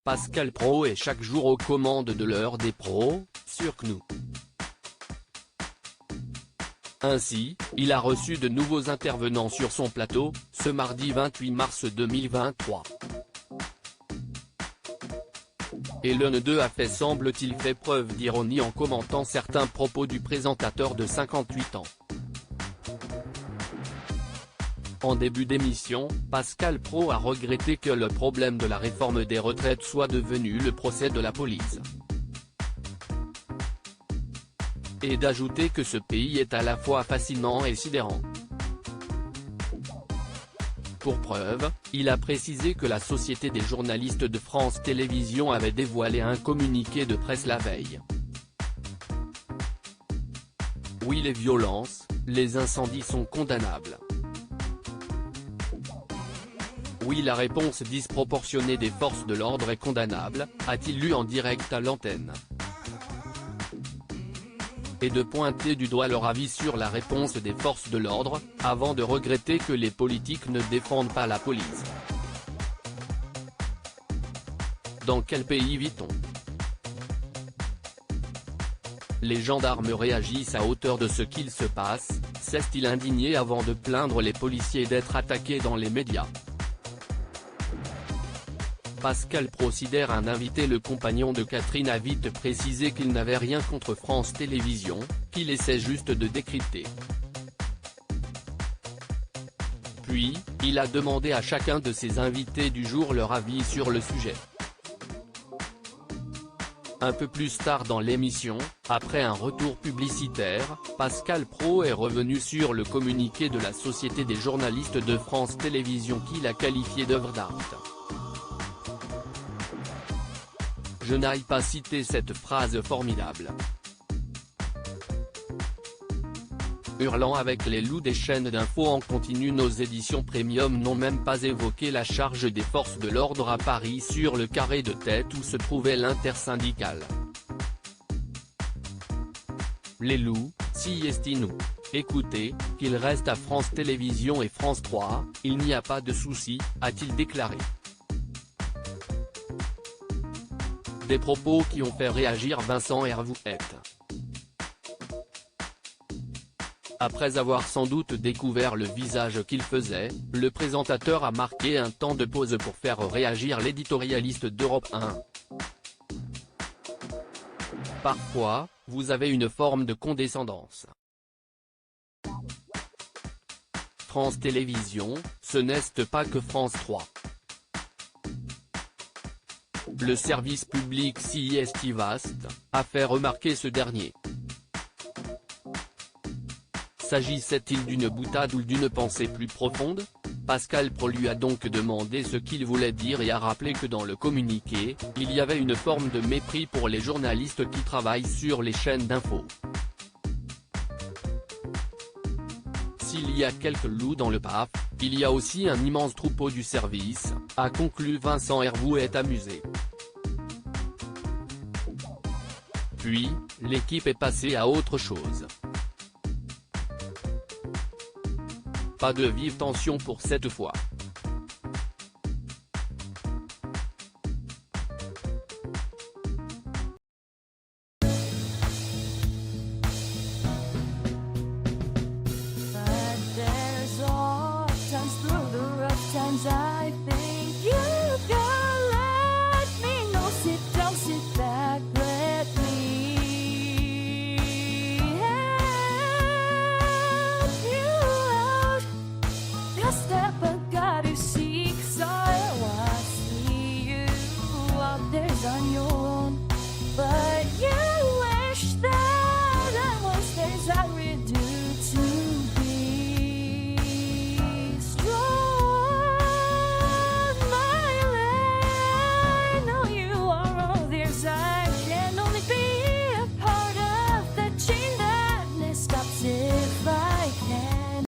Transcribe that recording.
Pascal Praud est chaque jour aux commandes de l'heure des pros, sur CNews. Ainsi, il a reçu de nouveaux intervenants sur son plateau, ce mardi 28 mars 2023. Et l'un d'eux a fait semble-t-il fait preuve d'ironie en commentant certains propos du présentateur de 58 ans. En début d'émission, Pascal Praud a regretté que le problème de la réforme des retraites soit devenu le procès de la police. Et d'ajouter que ce pays est à la fois fascinant et sidérant. Pour preuve, il a précisé que la Société des journalistes de France Télévisions avait dévoilé un communiqué de presse la veille. Oui, les violences, les incendies sont condamnables. Oui, la réponse disproportionnée des forces de l'ordre est condamnable, a-t-il lu en direct à l'antenne. Et de pointer du doigt leur avis sur la réponse des forces de l'ordre, avant de regretter que les politiques ne défendent pas la police. Dans quel pays vit-on? Les gendarmes réagissent à hauteur de ce qu'il se passe, s'est-il indigné avant de plaindre les policiers d'être attaqués dans les médias. Pascal Praud, un invité, le compagnon de Catherine, a vite précisé qu'il n'avait rien contre France Télévisions, qu'il essaie juste de décrypter. Puis, il a demandé à chacun de ses invités du jour leur avis sur le sujet. Un peu plus tard dans l'émission, après un retour publicitaire, Pascal Praud est revenu sur le communiqué de la Société des journalistes de France Télévisions qu'il a qualifié d'œuvre d'art. Je n'aille pas citer cette phrase formidable. Hurlant avec les loups des chaînes d'infos en continu, nos éditions premium n'ont même pas évoqué la charge des forces de l'ordre à Paris sur le carré de tête où se trouvait l'intersyndicale. Les loups, si estime-nous. Écoutez, qu'il reste à France Télévisions et France 3, il n'y a pas de souci, a-t-il déclaré. Des propos qui ont fait réagir Vincent Hervouette. Après avoir sans doute découvert le visage qu'il faisait, le présentateur a marqué un temps de pause pour faire réagir l'éditorialiste d'Europe 1. Parfois, vous avez une forme de condescendance. France Télévisions, ce n'est pas que France 3. Le service public si est vaste, a fait remarquer ce dernier. S'agissait-il d'une boutade ou d'une pensée plus profonde? Pascal Praud lui a donc demandé ce qu'il voulait dire et a rappelé que dans le communiqué, il y avait une forme de mépris pour les journalistes qui travaillent sur les chaînes d'infos. S'il y a quelques loups dans le PAF, il y a aussi un immense troupeau du service, a conclu Vincent Hervouette amusé. Puis, l'équipe est passée à autre chose. Pas de vive tension pour cette fois.